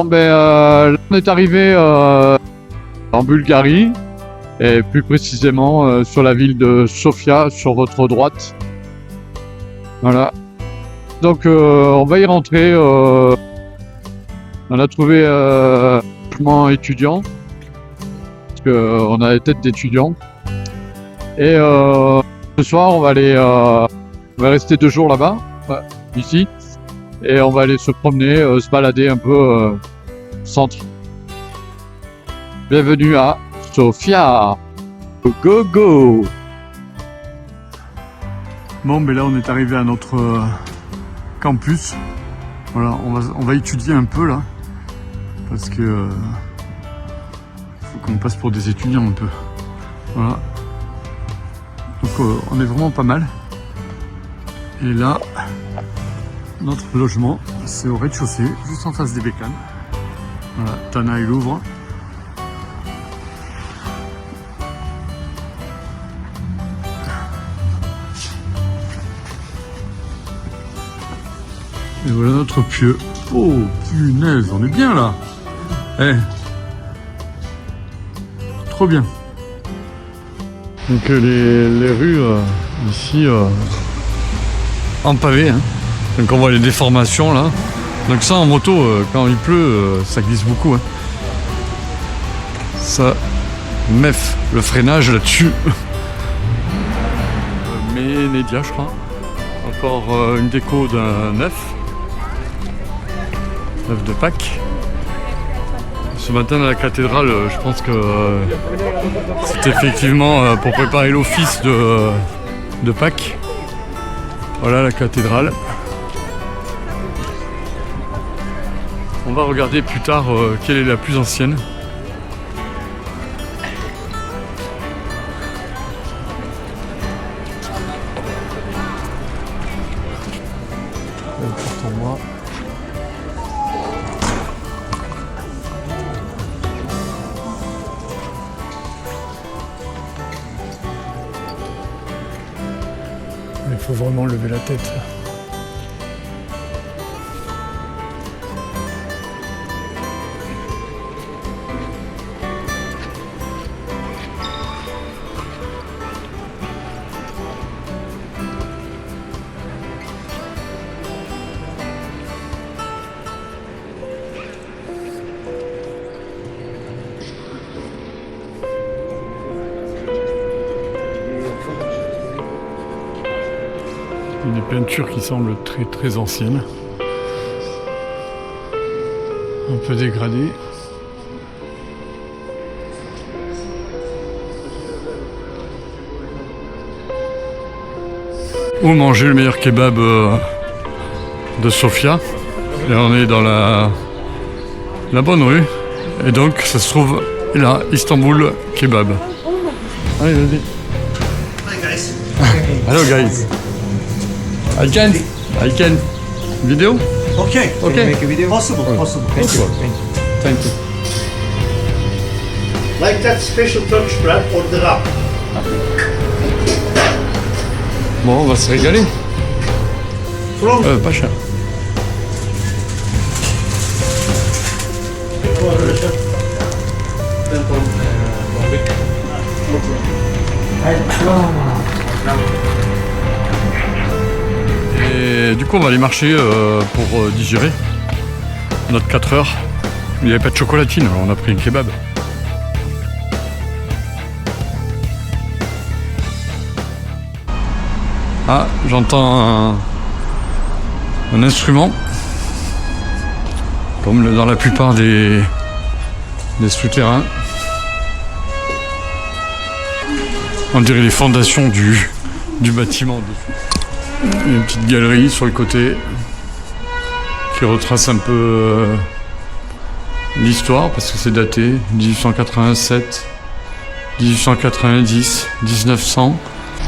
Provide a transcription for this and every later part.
Bon ben là, on est arrivé en Bulgarie et plus précisément sur la ville de Sofia sur votre droite. Voilà. Donc on va y rentrer. On a trouvé un logement étudiant parce qu'on a des têtes d'étudiants. Et ce soir on va aller, on va rester 2 jours là-bas, ici, et on va aller se promener, se balader un peu centre. Bienvenue à Sofia. Go go. Bon, ben là on est arrivé à notre campus. Voilà, on va étudier un peu là, parce que faut qu'on passe pour des étudiants un peu. Voilà. Donc on est vraiment pas mal. Et là, notre logement, c'est au rez-de-chaussée, juste en face des bécanes. Voilà, Tana il ouvre. Et voilà notre pieu. Oh punaise, on est bien là. Eh, trop bien. Donc les rues ici en pavé, hein. Donc on voit les déformations là. Donc ça en moto, quand il pleut, ça glisse beaucoup, hein. Ça, mef, le freinage là-dessus. Mais Nédia, je crois. Encore une déco d'un neuf de Pâques. Ce matin à la cathédrale, je pense que c'est effectivement pour préparer l'office de Pâques. Voilà la cathédrale. On va regarder plus tard quelle est la plus ancienne. Moi. Il faut vraiment lever la tête. Des peintures qui semblent très très anciennes, un peu dégradées. Où manger le meilleur kebab de Sofia. Là on est dans la bonne rue et donc ça se trouve là, Istanbul Kebab. Allez vas-y. Hi guys. Hello guys. I can video? Okay. Okay. Can you make a video? Possible. Thank you. Thank you. Like that special Turkish bread, order up. Bon, on va se régaler. From Pas cher. Et du coup, on va aller marcher pour digérer notre 4 heures. Il n'y avait pas de chocolatine, alors on a pris un kebab. Ah, j'entends un instrument, comme dans la plupart des souterrains. On dirait les fondations du bâtiment dessus. Il y a une petite galerie sur le côté qui retrace un peu l'histoire parce que c'est daté 1887, 1890, 1900.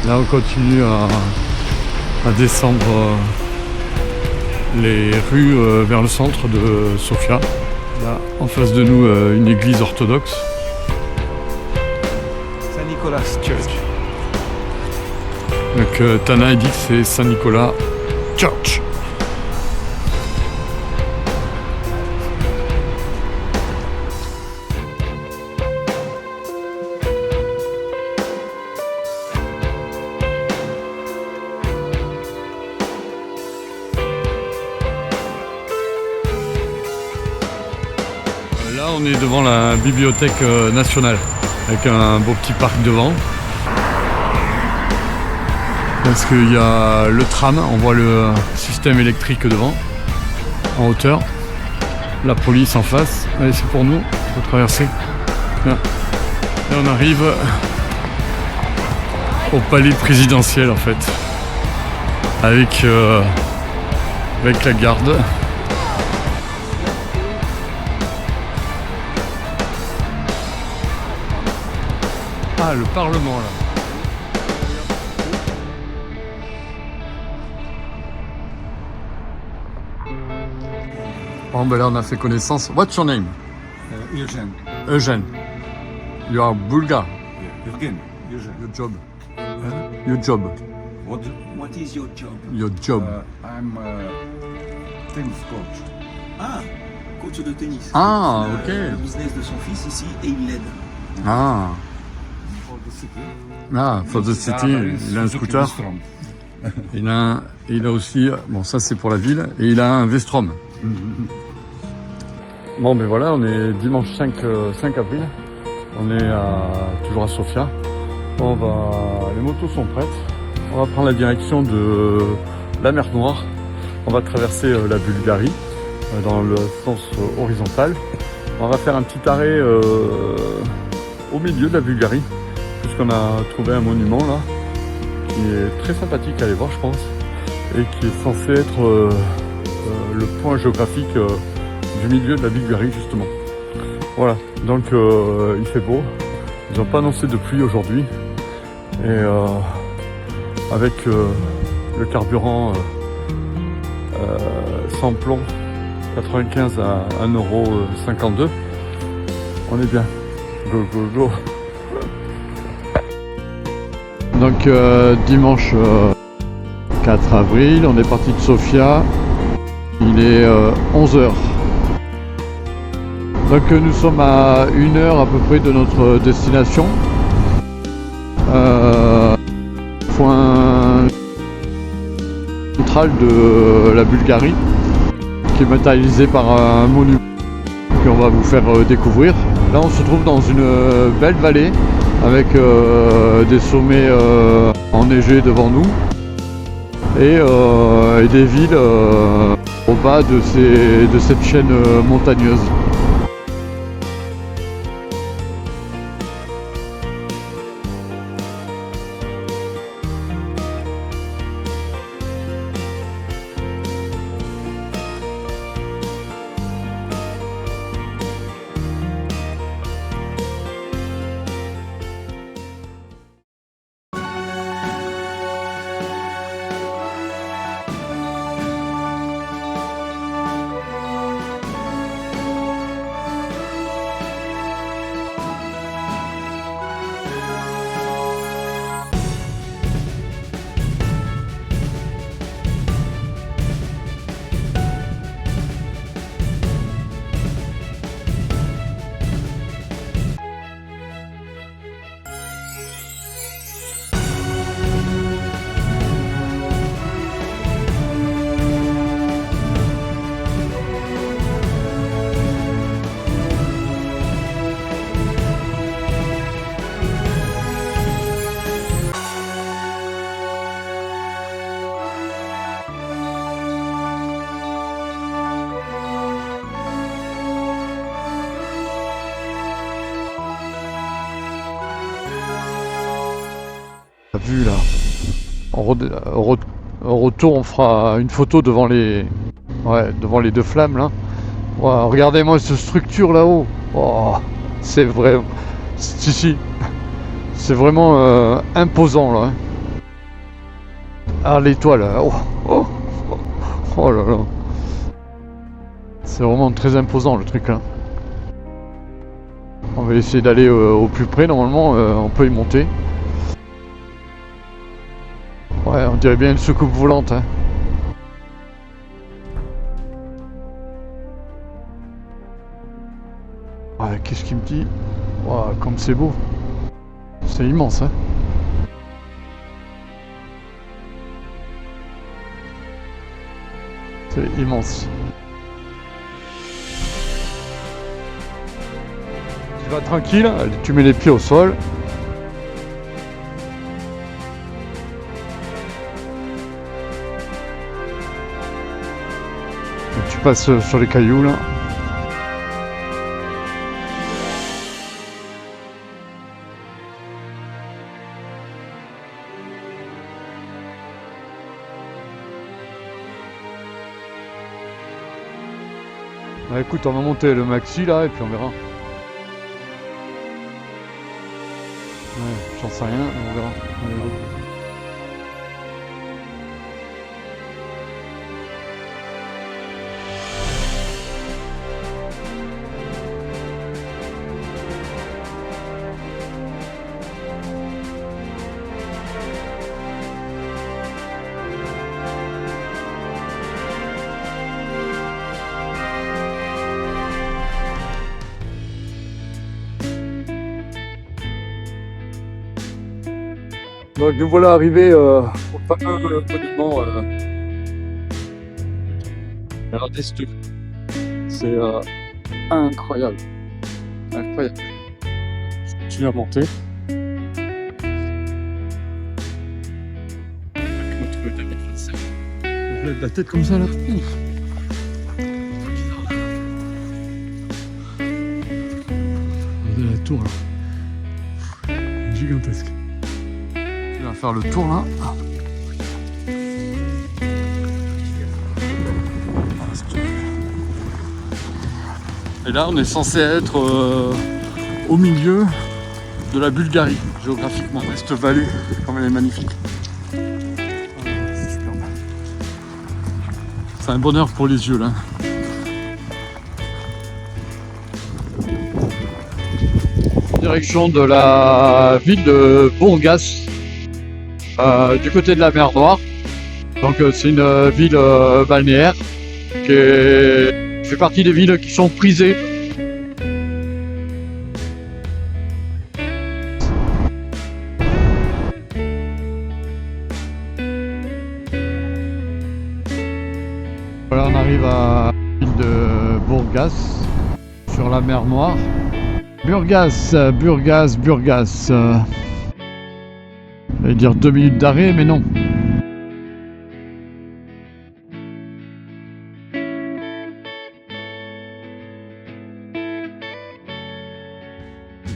Là on continue à descendre les rues vers le centre de Sofia. Là en face de nous une église orthodoxe. Saint-Nicolas Church. Donc Tana il dit que c'est Saint-Nicolas Church. Là, on est devant la bibliothèque nationale, avec un beau petit parc devant. Parce qu'il y a le tram, on voit le système électrique devant, en hauteur. La police en face. Allez, c'est pour nous, il faut traverser. Là. Et on arrive au palais présidentiel en fait, avec la garde. Ah, le Parlement là. Bon, ben là on a fait connaissance. What's your name? Eugene. Eugene. You are Bulgar. Eugene. Eugene. Your job. Your job. What is your job? Your job. I'm tennis coach. Ah, coach de tennis. Ah, Le- ok. Le business de son fils ici et il l'aide. Ah. For the city. Ah, for the city, il a un scooter. Il a aussi, bon ça c'est pour la ville, et il a un Vestrom. Bon ben voilà, on est dimanche 5 avril, on est toujours à Sofia. Les motos sont prêtes, on va prendre la direction de la mer Noire. On va traverser la Bulgarie dans le sens horizontal. On va faire un petit arrêt au milieu de la Bulgarie, puisqu'on a trouvé un monument là, qui est très sympathique à aller voir je pense, et qui est censé être le point géographique du milieu de la Bulgarie justement. Voilà, donc il fait beau, ils n'ont pas annoncé de pluie aujourd'hui, et avec le carburant sans plomb 95 à 1,52 €, on est bien. Go go go. Donc dimanche 4 avril, on est parti de Sofia, il est 11 h. Donc nous sommes à 1 heure à peu près de notre destination. Point central de la Bulgarie, qui est matérialisé par un monument qu'on va vous faire découvrir. Là on se trouve dans une belle vallée avec des sommets enneigés devant nous et des villes au bas de cette chaîne montagneuse. Vu là, au retour on fera une photo devant les deux flammes là. Wow, regardez-moi cette structure là-haut. Oh, c'est vrai, si, c'est vraiment imposant là. Ah, l'étoile là. Oh là là, c'est vraiment très imposant le truc là. On va essayer d'aller au plus près, normalement on peut y monter. Ouais, on dirait bien une soucoupe volante. Hein. Ouais, qu'est-ce qu'il me dit? Wow, comme c'est beau. C'est immense, hein. C'est immense. Tu vas tranquille, tu mets les pieds au sol. Et tu passes sur les cailloux là. Bah, écoute, on va monter le maxi là et puis on verra. Ouais, j'en sais rien, on verra. On verra. Donc nous voilà arrivés au fameux monument d'Estu. C'est incroyable. Incroyable. Je continue à monter. Je lève la tête comme ça là. Regardez la tour là. Gigantesque. On va faire le tour là. Et là on est censé être au milieu de la Bulgarie, géographiquement. Cette vallée, comme elle est magnifique. C'est superbe. C'est un bonheur pour les yeux là. Direction de la ville de Burgas. Du côté de la mer Noire. Donc c'est une ville balnéaire qui fait partie des villes qui sont prisées. Voilà, on arrive à la ville de Burgas sur la mer Noire. Burgas. J'allais dire 2 minutes d'arrêt, mais non.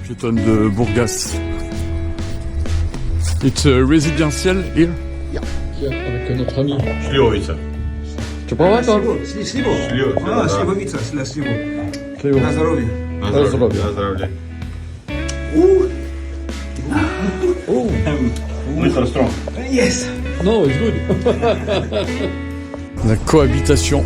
Piétonne de Burgas. It's residential here? Yeah, avec notre ami. Slivovica. Tu prends pas toi? Slivo. Ah, Slivovica, c'est la Slivo. Slivo. Nazarovi. Nazdravlje. Mr. Strong. Yes. No, it's good. La cohabitation.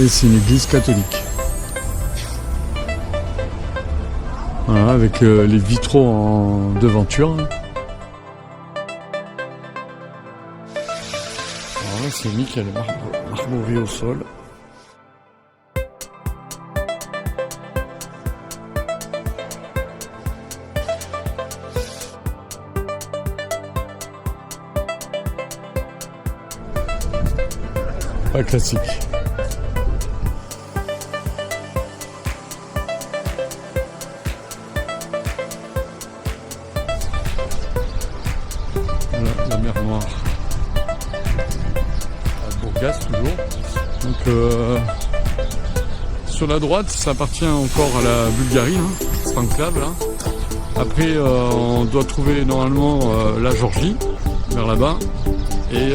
Et c'est une église catholique. Voilà, avec les vitraux en devanture. Voilà, c'est nickel, marmoré au sol. Pas classique. Voilà, la mer Noire. À Burgas toujours. Donc sur la droite, ça appartient encore à la Bulgarie, hein, cet enclave là. Après, on doit trouver normalement la Géorgie, vers là-bas. Et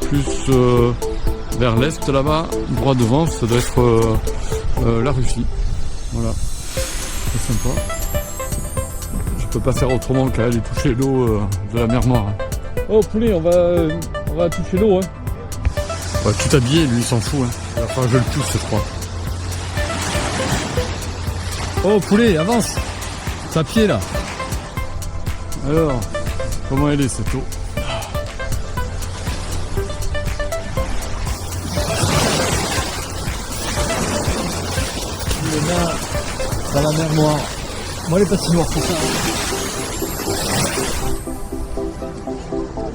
plus vers l'est là-bas, droit devant, ça doit être la Russie. Voilà, c'est sympa. Je peux pas faire autrement qu'aller toucher l'eau de la mer Noire. Oh poulet, on va toucher l'eau. Hein. On va tout habiller, lui il s'en fout. Hein. Il va falloir que je le pousse, je crois. Oh poulet, avance. C'est à pied là. Alors, comment elle est cette eau? Dans la mer Noire. Moi, elle est pas si noire que ça.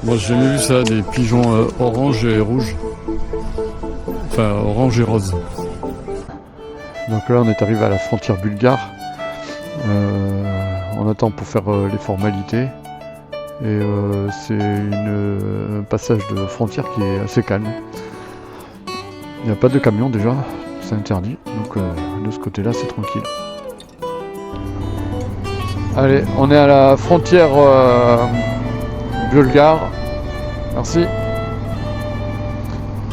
Moi j'ai jamais vu ça, des pigeons orange et rouge. Enfin orange et rose. Donc là on est arrivé à la frontière bulgare. On attend pour faire les formalités. Et c'est un passage de frontière qui est assez calme. Il n'y a pas de camion déjà, c'est interdit. Donc de ce côté-là c'est tranquille. Allez, on est à la frontière bulgare. Merci.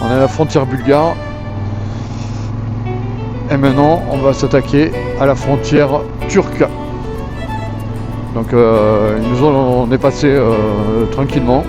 On est à la frontière bulgare. Et maintenant, on va s'attaquer à la frontière turque. Donc, on est passé tranquillement.